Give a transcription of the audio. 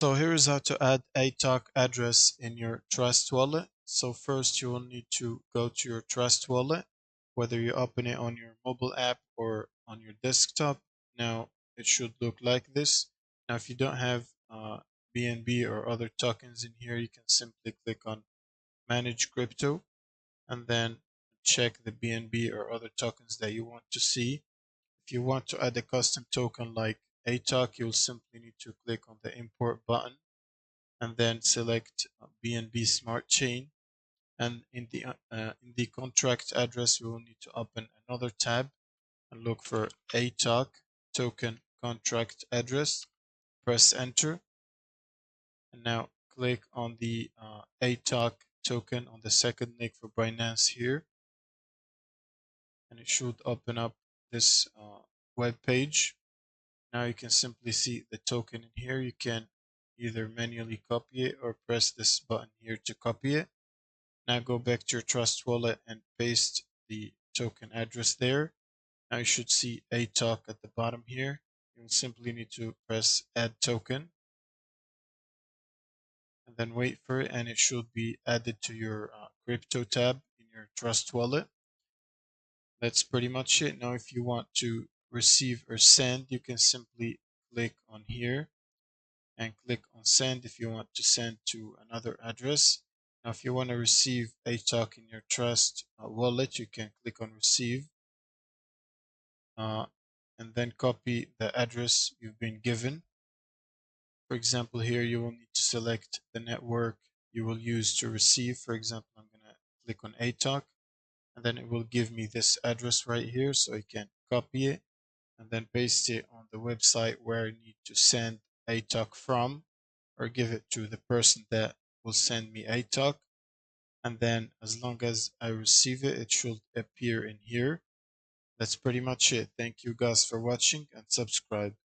So here is how to add Atok address in your Trust wallet. So first you will need to go to your Trust wallet, whether you open it on your mobile app or on your desktop. Now it should look like this. Now if you don't have BNB or other tokens in here, you can simply click on Manage Crypto and then check the BNB or other tokens that you want to see. If you want to add a custom token like Atok, you'll simply need to click on the Import button and then select BNB Smart Chain. And in the contract address, we will need to open another tab and look for ATOC token contract address. Press enter, and now click on the ATOC token on the second link for Binance here, and it should open up this web page. Now you can simply see the token in here. You can either manually copy it or press this button here to copy it. Now go back to your Trust wallet and paste the token address there. Now you should see ATOC at the bottom here. You'll simply need to press add token and then wait for it, and it should be added to your crypto tab in your Trust wallet. That's pretty much it. Now if you want to receive or send, you can simply click on here and click on send if you want to send to another address. Now, if you want to receive a talk in your Trust wallet, you can click on receive uh, and then copy the address you've been given. For example, here you will need to select the network you will use to receive. For example, I'm going to click on ATOC and then it will give me this address right here, so I can copy it and then paste it on the website where I need to send ATOC from, or give it to the person that will send me ATOC. And then as long as I receive it, it should appear in here. That's pretty much it. Thank you guys for watching and subscribe.